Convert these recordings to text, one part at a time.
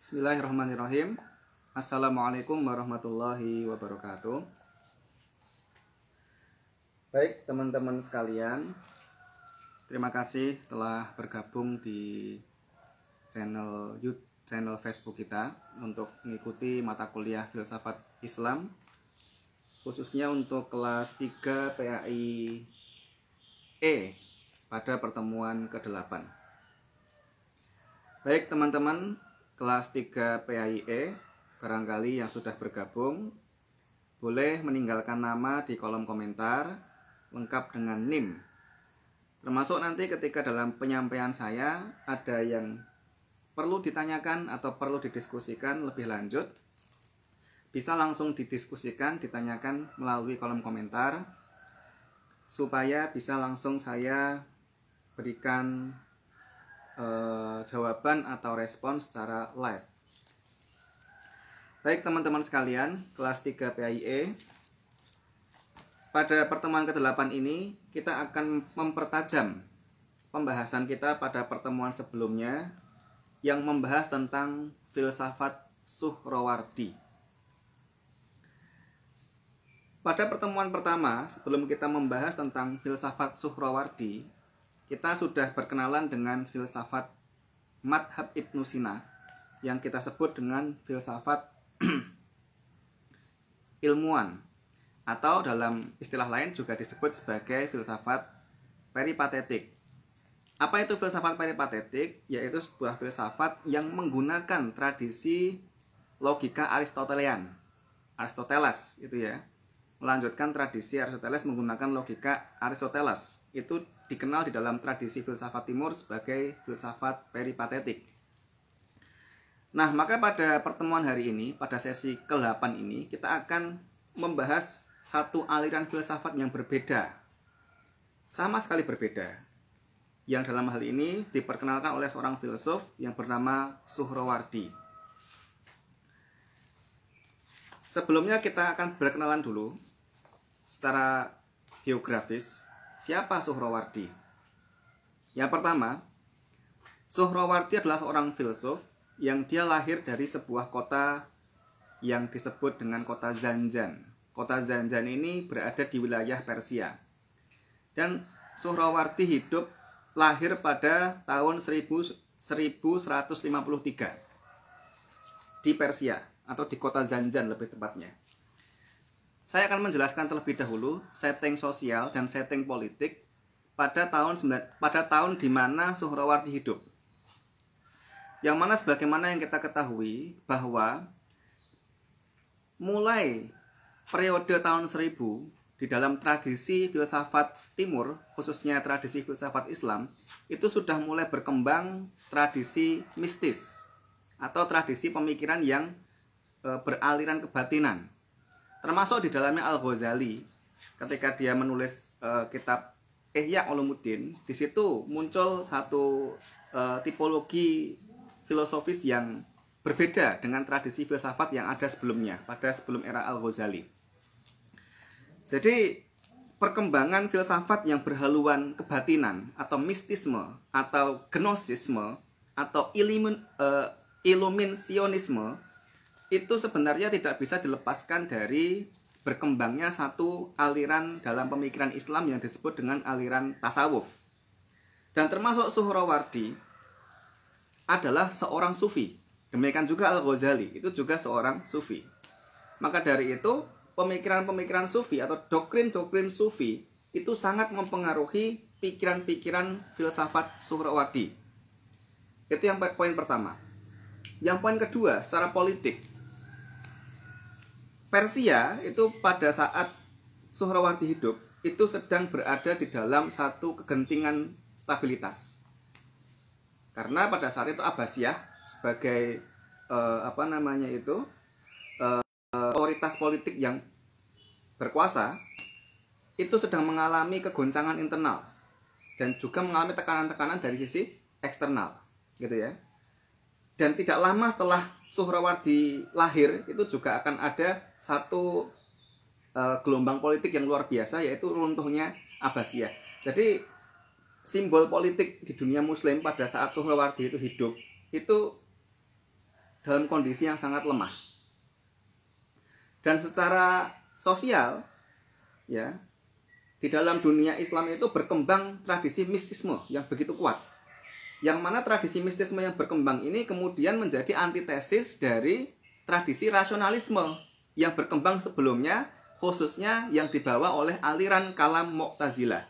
Bismillahirrahmanirrahim. Assalamualaikum warahmatullahi wabarakatuh. Baik teman-teman sekalian, terima kasih telah bergabung di channel Facebook kita untuk mengikuti mata kuliah Filsafat Islam, khususnya untuk kelas 3 PAI E pada pertemuan ke-8. Baik teman-teman kelas 3 PAIE, barangkali yang sudah bergabung boleh meninggalkan nama di kolom komentar lengkap dengan NIM. Termasuk nanti ketika dalam penyampaian saya ada yang perlu ditanyakan atau perlu didiskusikan lebih lanjut, bisa langsung didiskusikan, ditanyakan melalui kolom komentar supaya bisa langsung saya berikan jawaban atau respon secara live. Baik teman-teman sekalian, kelas 3 PAIE, pada pertemuan ke-8 ini kita akan mempertajam pembahasan kita pada pertemuan sebelumnya yang membahas tentang filsafat Suhrawardi. Pada pertemuan pertama, sebelum kita membahas tentang filsafat Suhrawardi, kita sudah berkenalan dengan filsafat Madhab Ibnu Sina yang kita sebut dengan filsafat ilmuwan, atau dalam istilah lain juga disebut sebagai filsafat peripatetik. Apa itu filsafat peripatetik? Yaitu sebuah filsafat yang menggunakan tradisi logika Aristoteles itu ya. Melanjutkan tradisi Aristoteles menggunakan logika Aristoteles. Itu dikenal di dalam tradisi filsafat timur sebagai filsafat peripatetik. Nah, maka pada pertemuan hari ini, pada sesi ke-8 ini, kita akan membahas satu aliran filsafat yang berbeda. Sama sekali berbeda. Yang dalam hal ini diperkenalkan oleh seorang filsuf yang bernama Suhrawardi. Sebelumnya kita akan berkenalan dulu secara biografis siapa Suhrawardi. Yang pertama, Suhrawardi adalah seorang filsuf yang dia lahir dari sebuah kota yang disebut dengan kota Zanjan. Kota Zanjan ini berada di wilayah Persia. Dan Suhrawardi lahir pada tahun 1153 di Persia, atau di kota Zanjan lebih tepatnya. Saya akan menjelaskan terlebih dahulu setting sosial dan setting politik pada tahun di mana Suhrawardi hidup. Yang mana sebagaimana yang kita ketahui bahwa mulai periode tahun 1000 di dalam tradisi filsafat timur, khususnya tradisi filsafat Islam, itu sudah mulai berkembang tradisi mistis atau tradisi pemikiran yang beraliran kebatinan, termasuk di dalamnya Al-Ghazali ketika dia menulis kitab Ihya Ulumuddin. Di situ muncul satu tipologi filosofis yang berbeda dengan tradisi filsafat yang ada sebelumnya, pada sebelum era Al-Ghazali. Jadi perkembangan filsafat yang berhaluan kebatinan atau mistisme atau gnosisme atau iluminasionisme itu sebenarnya tidak bisa dilepaskan dari berkembangnya satu aliran dalam pemikiran Islam yang disebut dengan aliran tasawuf. Dan termasuk Suhrawardi adalah seorang sufi. Demikian juga Al-Ghazali, itu juga seorang sufi. Maka dari itu, pemikiran-pemikiran sufi atau doktrin-doktrin sufi itu sangat mempengaruhi pikiran-pikiran filsafat Suhrawardi. Itu yang poin pertama. Yang poin kedua, secara politik. Persia itu pada saat Suhrawardi hidup itu sedang berada di dalam satu kegentingan stabilitas. Karena pada saat itu Abbasiyah sebagai otoritas politik yang berkuasa itu sedang mengalami kegoncangan internal dan juga mengalami tekanan-tekanan dari sisi eksternal, gitu ya. Dan tidak lama setelah Suhrawardi lahir itu juga akan ada satu gelombang politik yang luar biasa, yaitu runtuhnya Abbasiyah. Jadi simbol politik di dunia Muslim pada saat Suhrawardi itu hidup itu dalam kondisi yang sangat lemah. Dan secara sosial, ya, di dalam dunia Islam itu berkembang tradisi mistisme yang begitu kuat. Yang mana tradisi mistisme yang berkembang ini kemudian menjadi antitesis dari tradisi rasionalisme yang berkembang sebelumnya, khususnya yang dibawa oleh aliran kalam Mu'tazilah.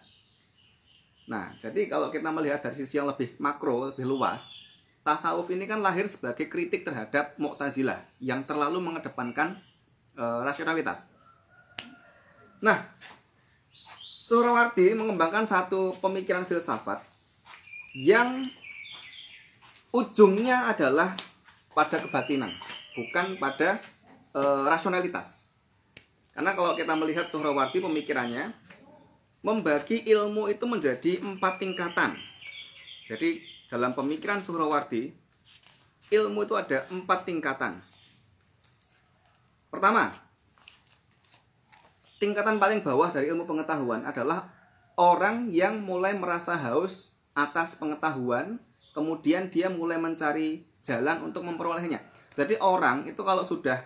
Nah, jadi kalau kita melihat dari sisi yang lebih makro, lebih luas, tasawuf ini kan lahir sebagai kritik terhadap Mu'tazilah yang terlalu mengedepankan rasionalitas. Nah, Suhrawardi mengembangkan satu pemikiran filsafat yang ujungnya adalah pada kebatinan, bukan pada rasionalitas. Karena kalau kita melihat Suhrawardi, pemikirannya membagi ilmu itu menjadi 4 tingkatan. Jadi dalam pemikiran Suhrawardi, ilmu itu ada 4 tingkatan. Pertama, tingkatan paling bawah dari ilmu pengetahuan adalah orang yang mulai merasa haus atas pengetahuan, kemudian dia mulai mencari jalan untuk memperolehnya. Jadi orang itu kalau sudah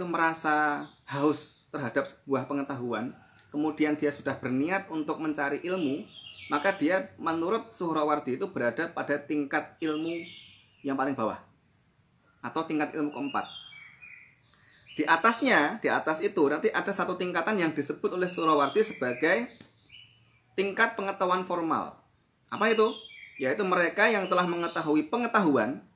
merasa haus terhadap sebuah pengetahuan, kemudian dia sudah berniat untuk mencari ilmu, maka dia menurut Suhrawardi itu berada pada tingkat ilmu yang paling bawah atau tingkat ilmu keempat. Di atasnya, di atas itu nanti ada satu tingkatan yang disebut oleh Suhrawardi sebagai tingkat pengetahuan formal. Apa itu? Yaitu mereka yang telah mengetahui pengetahuan,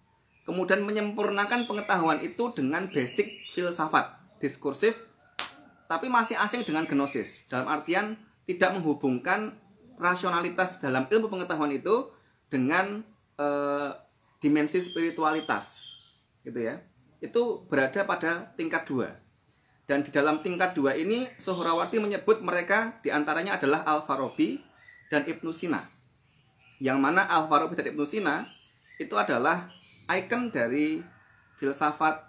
kemudian menyempurnakan pengetahuan itu dengan basic filsafat, diskursif, tapi masih asing dengan gnosis. Dalam artian tidak menghubungkan rasionalitas dalam ilmu pengetahuan itu dengan dimensi spiritualitas, gitu ya. Itu berada pada tingkat 2. Dan di dalam tingkat 2 ini Suhrawardi menyebut mereka diantaranya adalah Al-Farabi dan Ibnu Sina. Yang mana Al-Farabi dan Ibnu Sina itu adalah ikon dari filsafat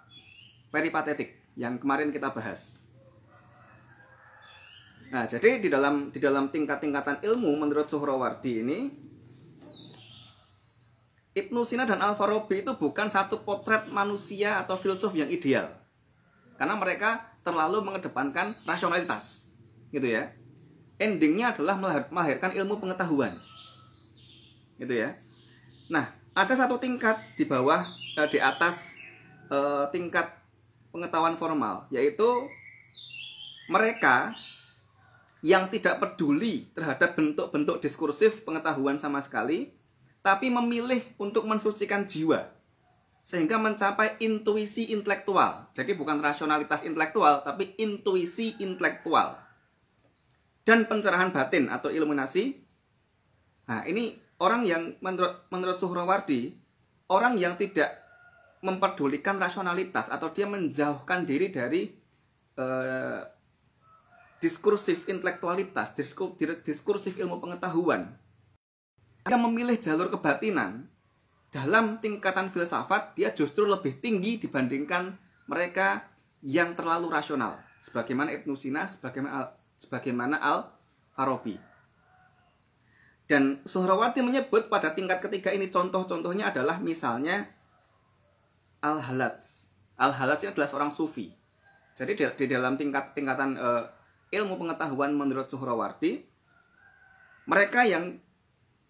peripatetik yang kemarin kita bahas. Nah, jadi di dalam tingkat-tingkatan ilmu menurut Suhrawardi ini, Ibnu Sina dan Al-Farabi itu bukan satu potret manusia atau filsuf yang ideal. Karena mereka terlalu mengedepankan rasionalitas. Gitu ya. Endingnya adalah melahirkan ilmu pengetahuan. Gitu ya. Nah, ada satu tingkat di bawah, di atas tingkat pengetahuan formal, yaitu mereka yang tidak peduli terhadap bentuk-bentuk diskursif pengetahuan sama sekali, tapi memilih untuk mensucikan jiwa sehingga mencapai intuisi intelektual. Jadi bukan rasionalitas intelektual, tapi intuisi intelektual dan pencerahan batin atau iluminasi. Nah, ini orang yang menurut Suhrawardi, orang yang tidak memperdulikan rasionalitas atau dia menjauhkan diri dari diskursif intelektualitas, diskursif ilmu pengetahuan. Dia memilih jalur kebatinan. Dalam tingkatan filsafat, dia justru lebih tinggi dibandingkan mereka yang terlalu rasional, sebagaimana Ibnu Sina, sebagaimana Al-Farabi. Dan Suhrawardi menyebut pada tingkat ketiga ini contoh-contohnya adalah misalnya Al-Halaj. Al-Halaj ini adalah seorang sufi. Jadi di dalam tingkatan ilmu pengetahuan menurut Suhrawardi, mereka yang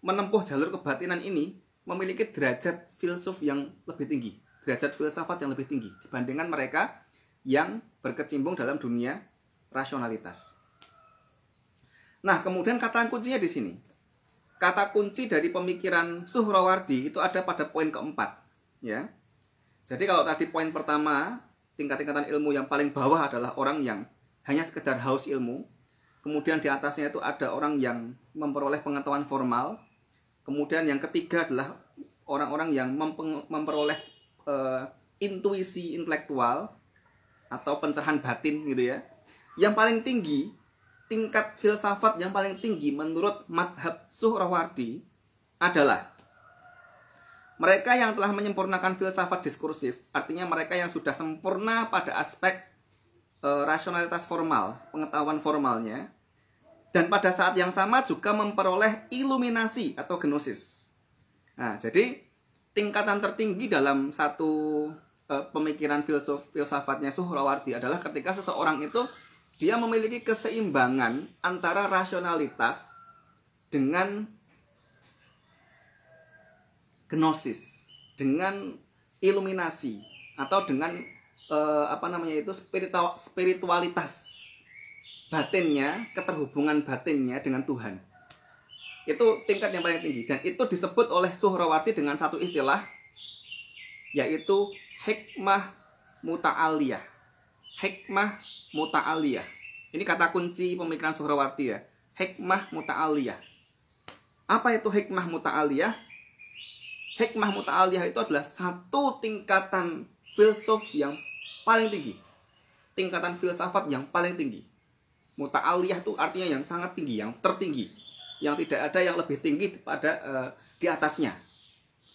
menempuh jalur kebatinan ini memiliki derajat filsuf yang lebih tinggi, derajat filsafat yang lebih tinggi dibandingkan mereka yang berkecimpung dalam dunia rasionalitas. Nah, kemudian kata kuncinya di sini. Kata kunci dari pemikiran Suhrawardi itu ada pada poin keempat, ya. Jadi kalau tadi poin pertama, tingkat-tingkatan ilmu yang paling bawah adalah orang yang hanya sekedar haus ilmu. Kemudian di atasnya itu ada orang yang memperoleh pengetahuan formal. Kemudian yang ketiga adalah orang-orang yang memperoleh intuisi intelektual atau pencerahan batin gitu ya. Yang paling tinggi, tingkat filsafat yang paling tinggi menurut madhab Suhrawardi adalah mereka yang telah menyempurnakan filsafat diskursif. Artinya mereka yang sudah sempurna pada aspek rasionalitas formal, pengetahuan formalnya. Dan pada saat yang sama juga memperoleh iluminasi atau gnosis. Nah, jadi tingkatan tertinggi dalam satu pemikiran filsafatnya Suhrawardi adalah ketika seseorang itu dia memiliki keseimbangan antara rasionalitas dengan gnosis, dengan iluminasi atau dengan spiritualitas batinnya, keterhubungan batinnya dengan Tuhan. Itu tingkat yang paling tinggi, dan itu disebut oleh Suhrawardi dengan satu istilah, yaitu hikmah muta'aliyah. Hikmah muta'aliyah. Ini kata kunci pemikiran Suhrawardi ya. Hikmah muta'aliyah. Apa itu hikmah muta'aliyah? Hikmah muta'aliyah itu adalah satu tingkatan filsuf yang paling tinggi. Tingkatan filsafat yang paling tinggi. Muta'aliyah itu artinya yang sangat tinggi, yang tertinggi, yang tidak ada yang lebih tinggi pada di atasnya,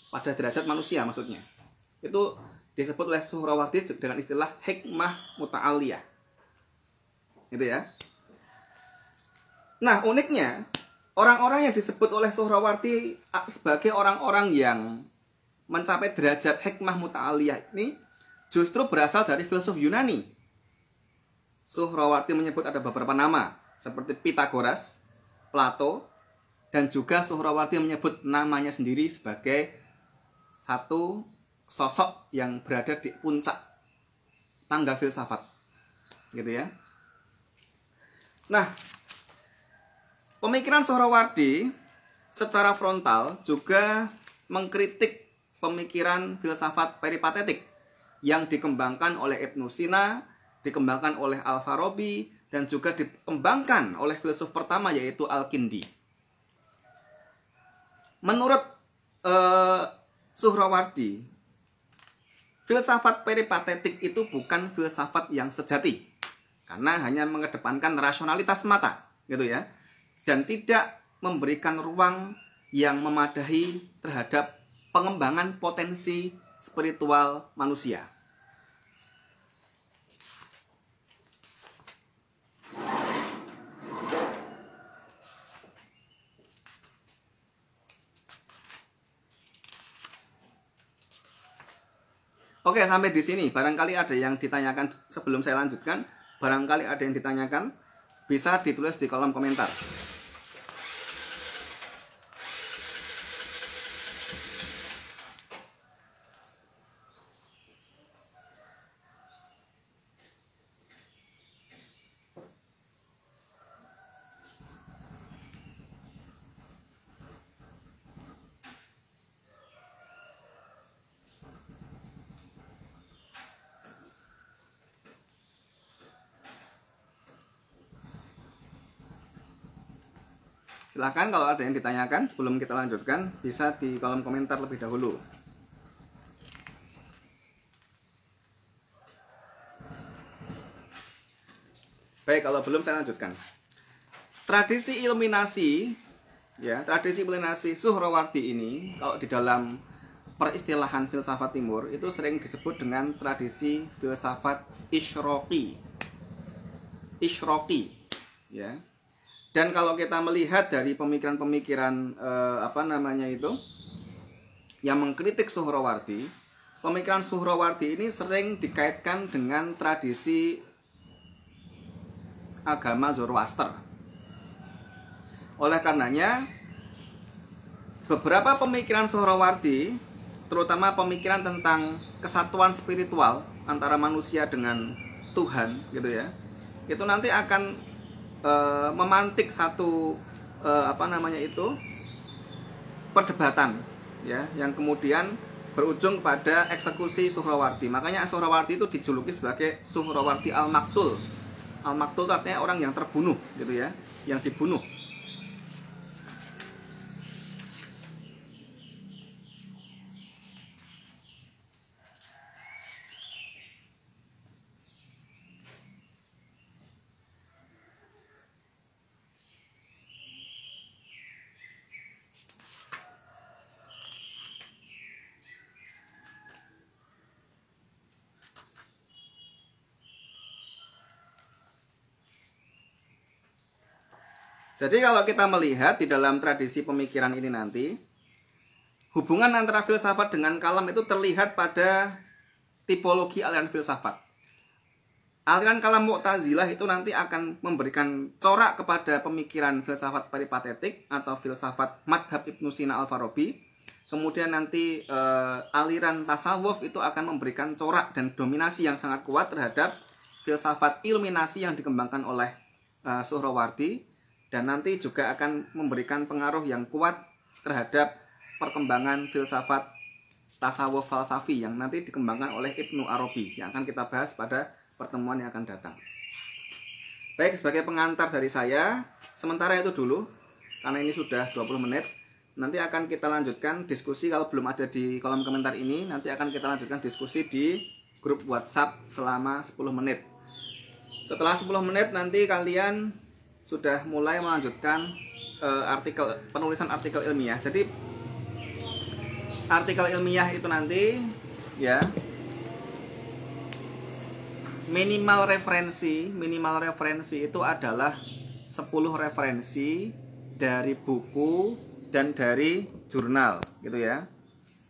pada derajat manusia maksudnya. Itu disebut oleh Suhrawardi dengan istilah hikmah muta'aliyah. Gitu ya. Nah, uniknya orang-orang yang disebut oleh Suhrawardi sebagai orang-orang yang mencapai derajat hikmah muta'aliyah ini justru berasal dari filsuf Yunani. Suhrawardi menyebut ada beberapa nama seperti Pythagoras, Plato, dan juga Suhrawardi menyebut namanya sendiri sebagai satu sosok yang berada di puncak tangga filsafat. Gitu ya. Nah, pemikiran Suhrawardi secara frontal juga mengkritik pemikiran filsafat peripatetik yang dikembangkan oleh Ibnu Sina, dikembangkan oleh Al-Farabi, dan juga dikembangkan oleh filsuf pertama yaitu Al-Kindi. Menurut Suhrawardi, filsafat peripatetik itu bukan filsafat yang sejati, karena hanya mengedepankan rasionalitas semata, gitu ya, dan tidak memberikan ruang yang memadahi terhadap pengembangan potensi spiritual manusia. Oke, sampai di sini. Barangkali ada yang ditanyakan sebelum saya lanjutkan. Barangkali ada yang ditanyakan, bisa ditulis di kolom komentar. Silahkan kalau ada yang ditanyakan sebelum kita lanjutkan, bisa di kolom komentar lebih dahulu. Baik, kalau belum saya lanjutkan. Tradisi iluminasi, ya, tradisi iluminasi Suhrawardi ini, kalau di dalam peristilahan filsafat timur, itu sering disebut dengan tradisi filsafat Isyroqi. Isyroqi, ya. Dan kalau kita melihat dari pemikiran-pemikiran yang mengkritik Suhrawardi, pemikiran Suhrawardi ini sering dikaitkan dengan tradisi agama Zoroaster. Oleh karenanya, beberapa pemikiran Suhrawardi, terutama pemikiran tentang kesatuan spiritual antara manusia dengan Tuhan, gitu ya, itu nanti akan memantik satu perdebatan, ya, yang kemudian berujung pada eksekusi Suhrawardi. Makanya Suhrawardi itu dijuluki sebagai Suhrawardi Al-Maktul. Al-Maktul itu artinya orang yang terbunuh, gitu ya, yang dibunuh. Jadi kalau kita melihat di dalam tradisi pemikiran ini nanti, hubungan antara filsafat dengan kalam itu terlihat pada tipologi aliran filsafat. Aliran kalam Mu'tazilah itu nanti akan memberikan corak kepada pemikiran filsafat peripatetik atau filsafat madhab Ibnu Sina Al-Farabi. Kemudian nanti aliran tasawuf itu akan memberikan corak dan dominasi yang sangat kuat terhadap filsafat ilminasi yang dikembangkan oleh Suhrawardi. Dan nanti juga akan memberikan pengaruh yang kuat terhadap perkembangan filsafat tasawuf falsafi yang nanti dikembangkan oleh Ibnu Arabi yang akan kita bahas pada pertemuan yang akan datang. Baik, sebagai pengantar dari saya, sementara itu dulu, karena ini sudah 20 menit, nanti akan kita lanjutkan diskusi, kalau belum ada di kolom komentar ini, nanti akan kita lanjutkan diskusi di grup WhatsApp selama 10 menit. Setelah 10 menit nanti kalian sudah mulai melanjutkan penulisan artikel ilmiah. Jadi artikel ilmiah itu nanti ya minimal referensi itu adalah 10 referensi dari buku dan dari jurnal gitu ya.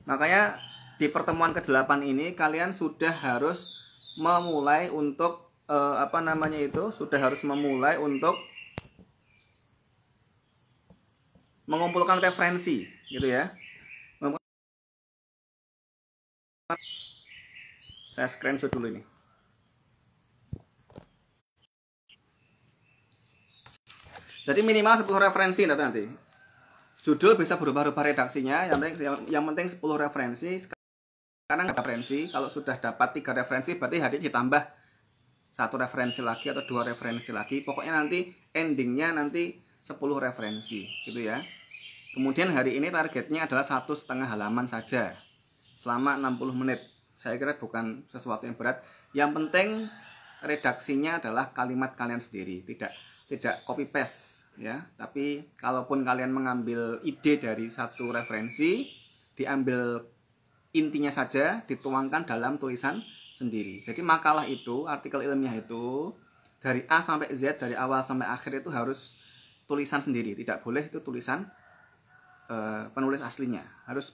Makanya di pertemuan ke-8 ini kalian sudah harus memulai untuk memulai untuk mengumpulkan referensi gitu ya. Saya screenshot dulu ini. Jadi minimal 10 referensi nanti. Judul bisa berubah-ubah redaksinya, yang penting 10 referensi. Sekarang nggak ada referensi, kalau sudah dapat 3 referensi berarti hari ini ditambah 1 referensi lagi atau 2 referensi lagi. Pokoknya nanti endingnya nanti 10 referensi gitu ya. Kemudian hari ini targetnya adalah 1,5 halaman saja selama 60 menit. Saya kira bukan sesuatu yang berat. Yang penting redaksinya adalah kalimat kalian sendiri, tidak copy paste ya. Tapi kalaupun kalian mengambil ide dari satu referensi, diambil intinya saja, dituangkan dalam tulisan sendiri. Jadi makalah itu, artikel ilmiah itu dari A sampai Z, dari awal sampai akhir itu harus tulisan sendiri, tidak boleh itu tulisan penulis aslinya, harus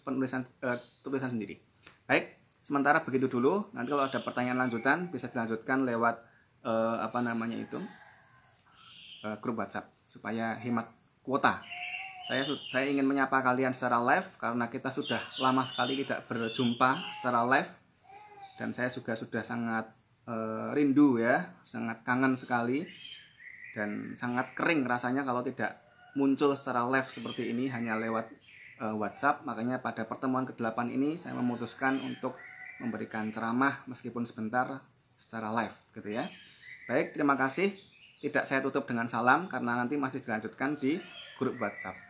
tulisan sendiri. Baik, sementara begitu dulu. Nanti kalau ada pertanyaan lanjutan bisa dilanjutkan lewat grup WhatsApp supaya hemat kuota. Saya ingin menyapa kalian secara live karena kita sudah lama sekali tidak berjumpa secara live, dan saya juga sudah sangat rindu ya, sangat kangen sekali dan sangat kering rasanya kalau tidak muncul secara live seperti ini hanya lewat WhatsApp. Makanya pada pertemuan ke-8 ini saya memutuskan untuk memberikan ceramah meskipun sebentar secara live gitu ya. Baik, terima kasih. Tidak saya tutup dengan salam karena nanti masih dilanjutkan di grup WhatsApp.